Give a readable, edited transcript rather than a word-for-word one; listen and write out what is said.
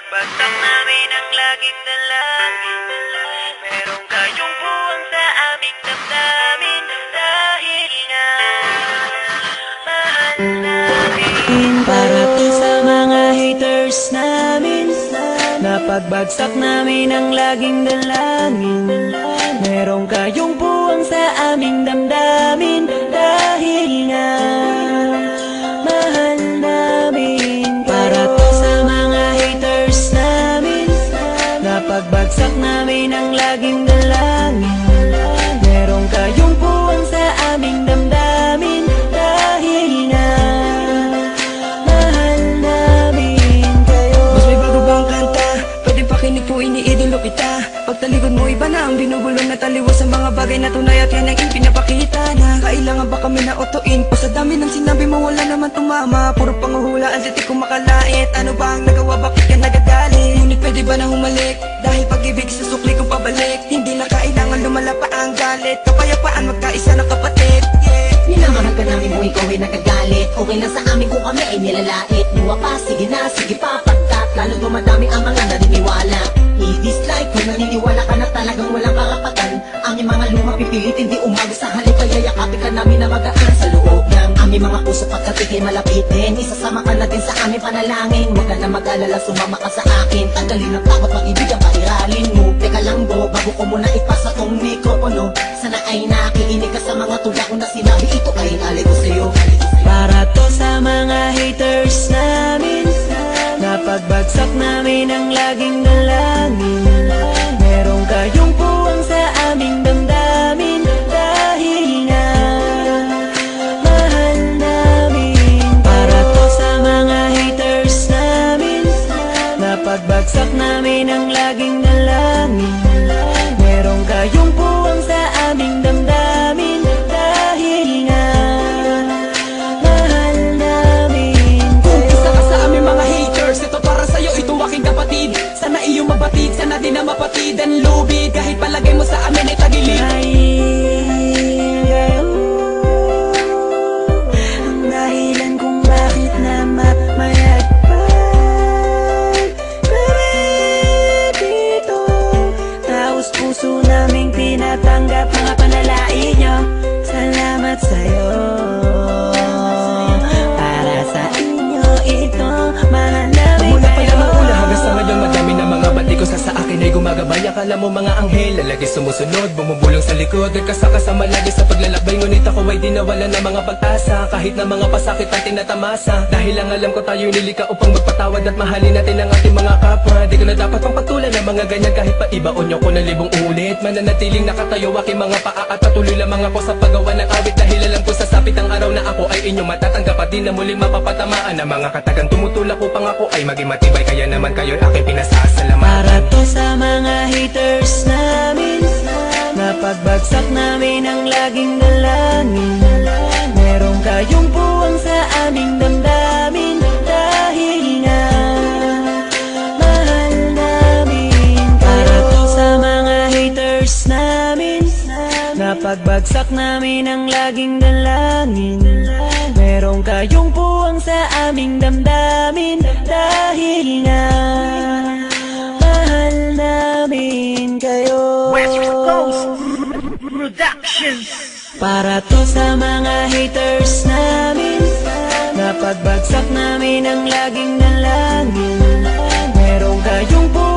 Napagbagsak namin ang laging dalangin. Meron kayong buwang sa aming damdamin. Dahil nga mahal namin. Para to sa mga haters namin. Napagbagsak namin ang laging dalangin. Meron kayong buwang sa aming damdamin. Dahil nga mahal namin. Para to sa mga haters namin. Napagbagsak namin ang laging dalangin. Meron kayong buwang sa aming damdamin. Dahil nga mahal namin kayo. Mas may bago bang kanta? Pwede pakinig po, iniidolo kita. Pagtalikod mo iba na ang binubulong na taliwas sa mga bagay na tunay at yan ang ipinapakita na kailangan ba kami na otoin? Pa sa dami ng sinabi mo wala naman tumama. Puro panguhulaan sa di ko makalait. Ano ba ang nagawa, bakit ka nagagalit? Ngunit pwede ba na humalik? Dahil pag-ibig sa sukli kong pabalik. Hindi na kailangan lumala pa ang galit. Kapayapaan magkaisa ng kapatid, yeah. Minamahal ka namin mo, ikaw ay nagagalit. Okay lang sa amin kung kami ay nilalait. Luwa pa, sige na, sige pa, pagkat lalo dumadami ang mga naniniwala. I-dislike kung naniniwala ka na talagang walang karapatan. Aming mga luma pipilit, hindi umaga sa halip. Kaya yakapin ka namin na magaan sa loob ng aming mga puso pagkat ikay malapitin. Isasama ka na din sa aming panalangin. Huwag ka na mag-alala, sumama ka sa akin. Tanggalin ang takot, mag-ibig ang pairalin mo. Teka lang bro, bago ko muna ipasa tong mikropono. Sana ay nakikinig ka sa mga tula ko na sinabi. Ito ay alay ko sa'yo. Para to sa mga haters namin. Napagbagsak namin ang laging dalangin. Meron kayong puwang sa aming damdamin. Dahil nga mahal namin. Para to sa mga haters namin. Napagbagsak namin ang laging dalangin. Meron kayong puwang sa aming damdamin. Dahil nga mahal namin Kung isa ka sa aming mga haters, ito para sa'yo, ito aking kapatid. Sana iyong mabatid, sana din na mapatid ang lubid. Kahit palagay mo sa amin ay tagilid. Ang dahilan kung bakit na mamayagpag kami dito. Taos puso naming tinatanggap mga panalait nyo. Salamat sa'yo. Para sa inyo ito, mahal namin Mula pa lang ang una kayo. hanggang sa ngayon, madami na mga bati ko sa akin ay gumagabay. Akala mo mga anghel, lagi sumusunod, bumubulong sa likod. Nagkasakasama lagi sa paglalakbay, ngunit ako ay di nawalan ng mga pag-asa. Kahit na mga pasakit ang tinatamasa. Dahil lang alam ko tayo nilika upang magpatawad at mahalin natin ang ating mga kapwa. Di ko na dapat pang patulan ng mga ganyan kahit pa ibaon nyo ko na libong ulit. Mananatiling nakatayo aking mga paa at patuloy lamang ako sa paggawa ng awit. Dahil alam ko sa sapit ang araw na ako ay inyong matatanggap at di na muling mapapatamaan ng mga katagang tumutulak upang ako ay maging matibay. Kaya naman kayo'y aking pinasasalamatan. Para to sa mga haters namin. Napagbagsak namin ang laging dalangin. Meron kayong puwang sa aming damdamin. Dahil nga mahal namin. Para to sa mga haters namin. Napagbagsak namin ang laging dalangin. Meron kayong puwang sa aming damdamin. Dahil nga mahal namin kayo. Para to sa mga haters namin. Napagbagsak namin ang laging dalangin. Meron kayong puwang